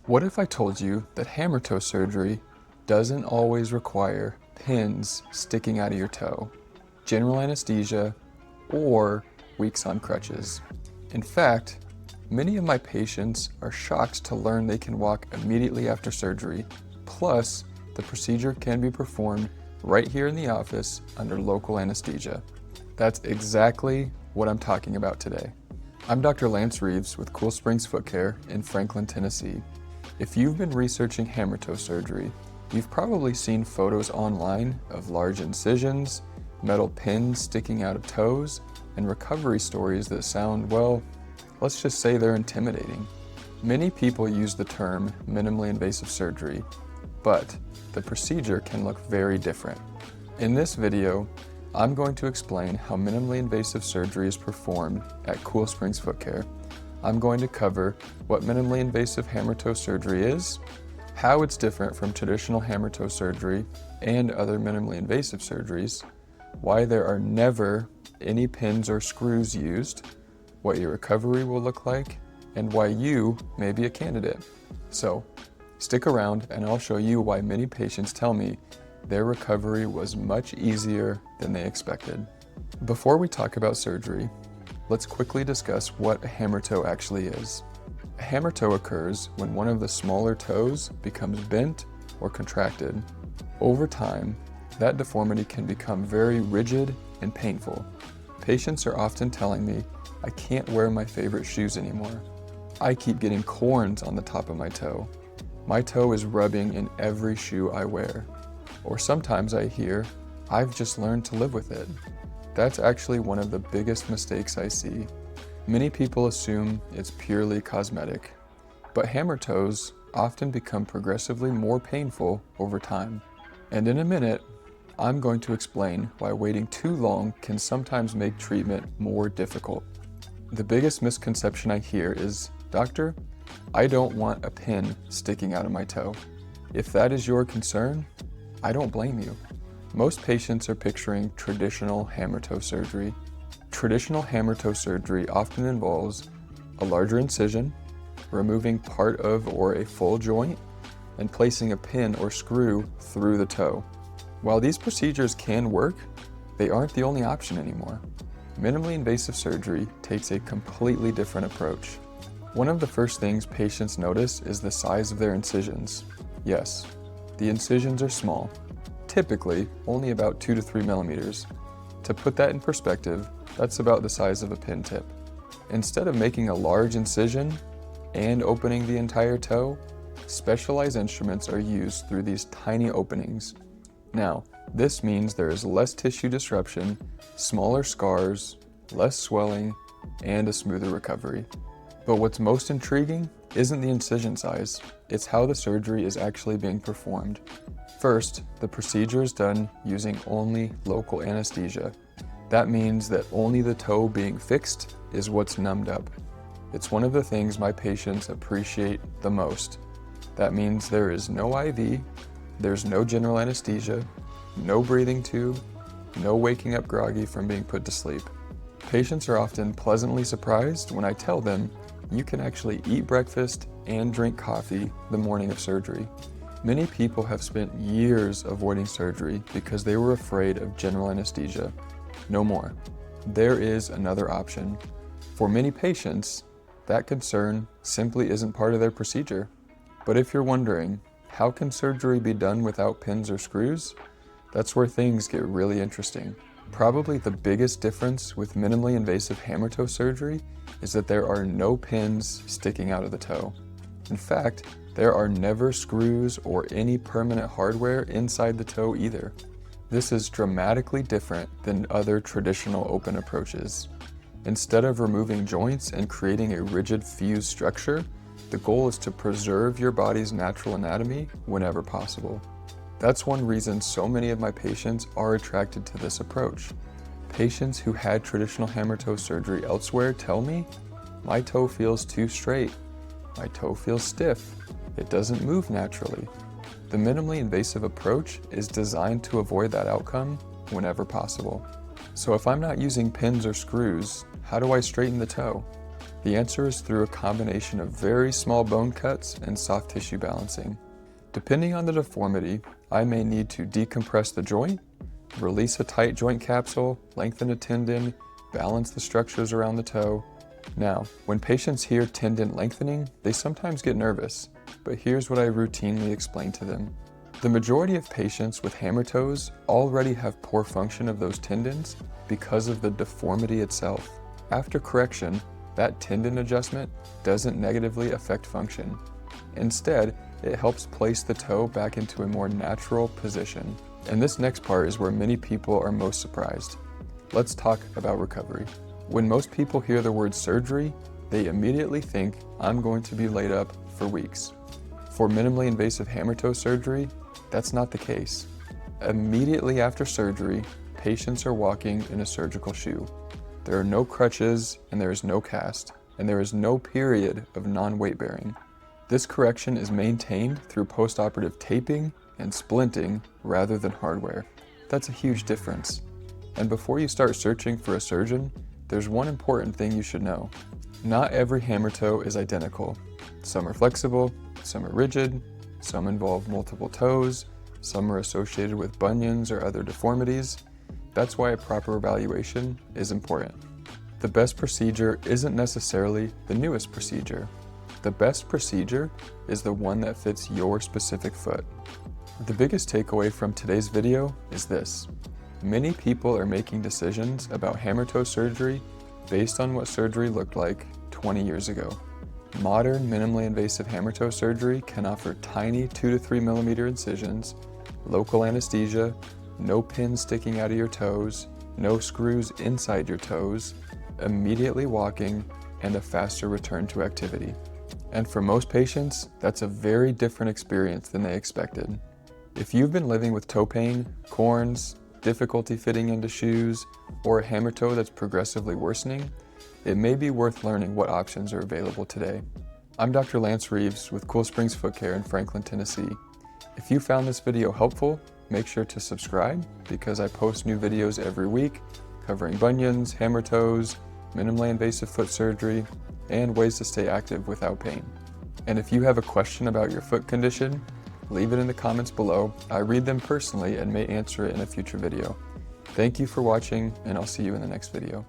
What if I told you that hammertoe surgery doesn't always require pins sticking out of your toe, general anesthesia, or weeks on crutches? In fact, many of my patients are shocked to learn they can walk immediately after surgery. Plus, the procedure can be performed right here in the office under local anesthesia. That's exactly what I'm talking about today. I'm Dr. Lance Reeves with Cool Springs Foot Care in Franklin, Tennessee. If you've been researching hammertoe surgery, you've probably seen photos online of large incisions, metal pins sticking out of toes, and recovery stories that sound, well, let's just say they're intimidating. Many people use the term minimally invasive surgery, but the procedure can look very different. In this video, I'm going to explain how minimally invasive surgery is performed at Cool Springs Foot Care. I'm going to cover what minimally invasive hammertoe surgery is, how it's different from traditional hammertoe surgery and other minimally invasive surgeries, why there are never any pins or screws used, what your recovery will look like, and why you may be a candidate. So, stick around and I'll show you why many patients tell me their recovery was much easier than they expected. Before we talk about surgery, let's quickly discuss what a hammertoe actually is. A hammertoe occurs when one of the smaller toes becomes bent or contracted. Over time, that deformity can become very rigid and painful. Patients are often telling me, I can't wear my favorite shoes anymore. I keep getting corns on the top of my toe. My toe is rubbing in every shoe I wear. Or sometimes I hear, I've just learned to live with it. That's actually one of the biggest mistakes I see. Many people assume it's purely cosmetic, but hammertoes often become progressively more painful over time. And in a minute, I'm going to explain why waiting too long can sometimes make treatment more difficult. The biggest misconception I hear is, Doctor, I don't want a pin sticking out of my toe. If that is your concern, I don't blame you. Most patients are picturing traditional hammertoe surgery. Traditional hammertoe surgery often involves a larger incision, removing part of or a full joint, and placing a pin or screw through the toe. While these procedures can work, they aren't the only option anymore. Minimally invasive surgery takes a completely different approach. One of the first things patients notice is the size of their incisions. Yes, the incisions are small, typically only about 2 to 3 millimeters. To put that in perspective, that's about the size of a pin tip. Instead of making a large incision and opening the entire toe, specialized instruments are used through these tiny openings. Now, this means there is less tissue disruption, smaller scars, less swelling, and a smoother recovery. But what's most intriguing isn't the incision size, it's how the surgery is actually being performed. First, the procedure is done using only local anesthesia. That means that only the toe being fixed is what's numbed up. It's one of the things my patients appreciate the most. That means there is no IV, there's no general anesthesia, no breathing tube, no waking up groggy from being put to sleep. Patients are often pleasantly surprised when I tell them you can actually eat breakfast and drink coffee the morning of surgery. Many people have spent years avoiding surgery because they were afraid of general anesthesia. No more. There is another option. For many patients, that concern simply isn't part of their procedure. But if you're wondering, how can surgery be done without pins or screws? That's where things get really interesting. Probably the biggest difference with minimally invasive hammertoe surgery is that there are no pins sticking out of the toe. In fact, there are never screws or any permanent hardware inside the toe either. This is dramatically different than other traditional open approaches. Instead of removing joints and creating a rigid fused structure, the goal is to preserve your body's natural anatomy whenever possible. That's one reason so many of my patients are attracted to this approach. Patients who had traditional hammertoe surgery elsewhere tell me, my toe feels too straight, my toe feels stiff, it doesn't move naturally. The minimally invasive approach is designed to avoid that outcome whenever possible. So if I'm not using pins or screws, how do I straighten the toe? The answer is through a combination of very small bone cuts and soft tissue balancing. Depending on the deformity, I may need to decompress the joint, release a tight joint capsule, lengthen a tendon, balance the structures around the toe. Now, when patients hear tendon lengthening, they sometimes get nervous, but here's what I routinely explain to them. The majority of patients with hammer toes already have poor function of those tendons because of the deformity itself. After correction, that tendon adjustment doesn't negatively affect function. Instead, it helps place the toe back into a more natural position. And this next part is where many people are most surprised. Let's talk about recovery. When most people hear the word surgery, they immediately think I'm going to be laid up for weeks. For minimally invasive hammer-toe surgery, that's not the case. Immediately after surgery, patients are walking in a surgical shoe. There are no crutches, and there is no cast, and there is no period of non-weight bearing. This correction is maintained through postoperative taping and splinting rather than hardware. That's a huge difference. And before you start searching for a surgeon, there's one important thing you should know. Not every hammer toe is identical. Some are flexible, some are rigid, some involve multiple toes, some are associated with bunions or other deformities. That's why a proper evaluation is important. The best procedure isn't necessarily the newest procedure. The best procedure is the one that fits your specific foot. The biggest takeaway from today's video is this. Many people are making decisions about hammer-toe surgery based on what surgery looked like 20 years ago. Modern minimally invasive hammer-toe surgery can offer tiny 2 to 3 millimeter incisions, local anesthesia, no pins sticking out of your toes, no screws inside your toes, immediately walking, and a faster return to activity. And for most patients, that's a very different experience than they expected. If you've been living with toe pain, corns, difficulty fitting into shoes, or a hammer toe that's progressively worsening, it may be worth learning what options are available today. I'm Dr. Lance Reeves with Cool Springs Foot Care in Franklin, Tennessee. If you found this video helpful, make sure to subscribe because I post new videos every week covering bunions, hammer toes, minimally invasive foot surgery, and ways to stay active without pain. And if you have a question about your foot condition, leave it in the comments below. I read them personally and may answer it in a future video. Thank you for watching, and I'll see you in the next video.